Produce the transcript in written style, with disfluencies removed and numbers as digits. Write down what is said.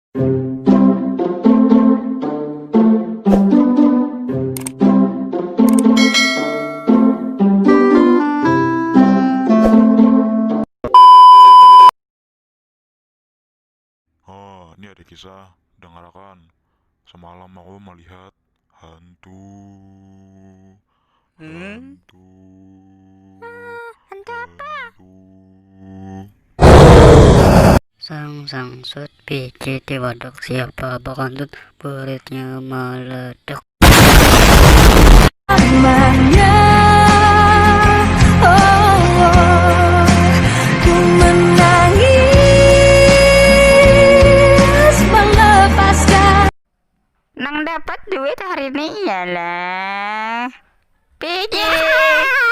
Ini ada kisah, dengarkan. Semalam aku melihat hantu. Hantu apa? Sang sut biji di waduk, siapa bakantut perutnya meledak. Namanya, ku menangis melepaskan. Nang dapat duit hari ini iyalah. Pijit.